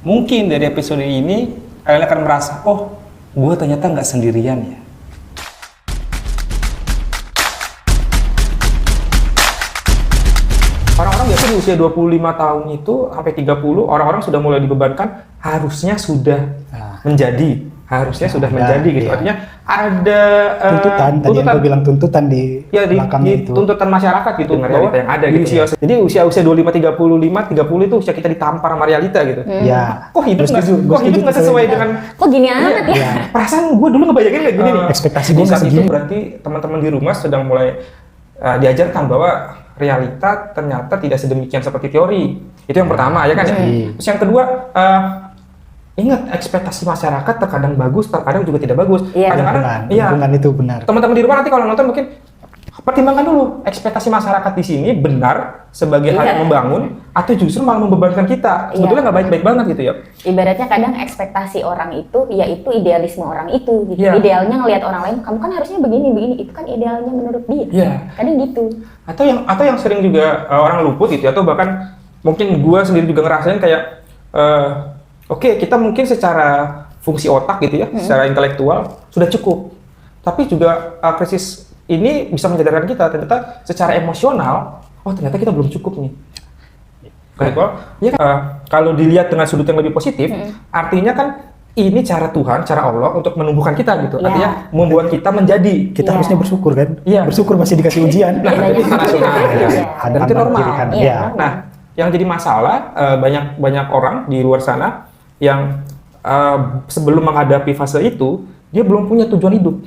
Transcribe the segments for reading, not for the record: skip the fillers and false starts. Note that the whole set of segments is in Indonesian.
Mungkin dari episode ini kalian akan merasa, oh, gue ternyata nggak sendirian ya. Orang-orang biasa di usia 25 tahun itu sampai 30, orang-orang sudah mulai dibebankan harusnya sudah sudah menjadi gitu. Iya. Artinya ada Tuntutan, tadi yang gue bilang tuntutan di belakangnya di itu. tuntutan masyarakat gitu, realita yang ada gitu ya. Jadi usia 25, 35, 30 itu usia kita ditampar sama realita gitu. Ya. Kok hidup nggak sesuai dengan Kok gini amat ya? perasaan gue dulu ngebayangin kayak gini nih. Ekspektasi gue Di nggak saat itu segini. berarti teman-teman di rumah sedang mulai diajarkan bahwa realita ternyata tidak sedemikian seperti teori. Itu yang pertama ya kan ya. Terus yang kedua, ingat ekspektasi masyarakat terkadang bagus, terkadang juga tidak bagus. Iya. Lingkungan itu benar. Teman-teman di rumah nanti kalau nonton mungkin pertimbangkan dulu ekspektasi masyarakat di sini benar sebagai hal yang membangun atau justru malah membebankan kita. Sebetulnya nggak baik-baik banget gitu ya. Ibaratnya kadang ekspektasi orang itu, yaitu idealisme orang itu gitu. Iya. Idealnya ngelihat orang lain, kamu kan harusnya begini, itu kan idealnya menurut dia. Iya. Kadang gitu. Atau yang sering juga orang luput gitu ya, atau bahkan mungkin gua sendiri juga ngerasain kayak oke, kita mungkin secara fungsi otak gitu ya, secara intelektual sudah cukup. Tapi juga krisis ini bisa menyadarkan kita ternyata secara emosional, oh ternyata kita belum cukup nih. Ya, kalau dilihat dengan sudut yang lebih positif, artinya kan ini cara Tuhan, cara Allah untuk menumbuhkan kita gitu. Artinya membuat kita menjadi. Kita harusnya bersyukur kan? Iya. Bersyukur masih dikasih ujian. Nah, itu Ada itu kanan, normal. kiri, kanan. Iya. Iya. Nah, yang jadi masalah banyak orang di luar sana yang sebelum menghadapi fase itu dia belum punya tujuan hidup.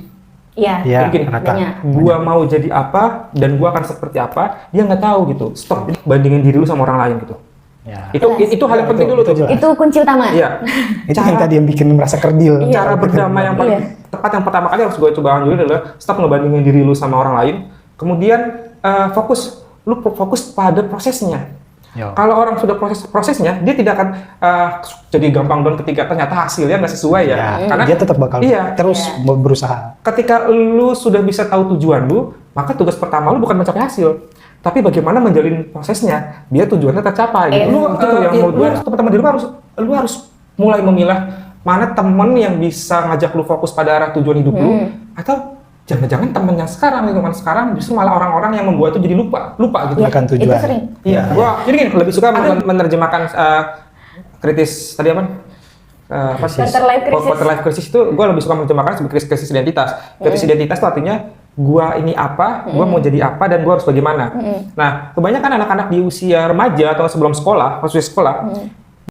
Iya. Iya, Jadi gini, rata. gua mau jadi apa dan gua akan seperti apa, dia nggak tahu gitu. Stop, bandingin diri lu sama orang lain gitu. Ya. Itu hal yang penting dulu tuh. jelas. Itu kunci utama. Iya. Itu yang tadi yang bikin merasa kerdil. Cara berdamai yang paling tepat yang pertama kali harus gue coba dulu adalah stop ngebandingin diri lu sama orang lain. Kemudian fokus pada prosesnya. Yo. Kalau orang sudah prosesnya, dia tidak akan jadi gampang down ketika ternyata hasilnya nggak sesuai ya. Ya, Karena dia tetap bakal terus berusaha. ketika lu sudah bisa tahu tujuan lu, maka tugas pertama lu bukan mencapai hasil, tapi bagaimana menjalin prosesnya biar tujuannya tercapai. Lu itu tuh yang menurut gue teman-teman di rumah lu harus mulai memilah mana temen yang bisa ngajak lu fokus pada arah tujuan hidup lu, atau jangan-jangan temen yang sekarang, lingkungan sekarang justru malah orang-orang yang membuat itu jadi lupa gitu. Akan tujuan. Itu sering. Iya, gua jadi gini, lebih suka menerjemahkan kritis tadi apa? Quarter life crisis itu gua lebih suka menerjemahkan sebagai krisis identitas. Krisis identitas itu artinya gua ini apa, gua mau jadi apa, dan gua harus bagaimana. Nah, kebanyakan anak-anak di usia remaja atau sebelum sekolah, usia sekolah,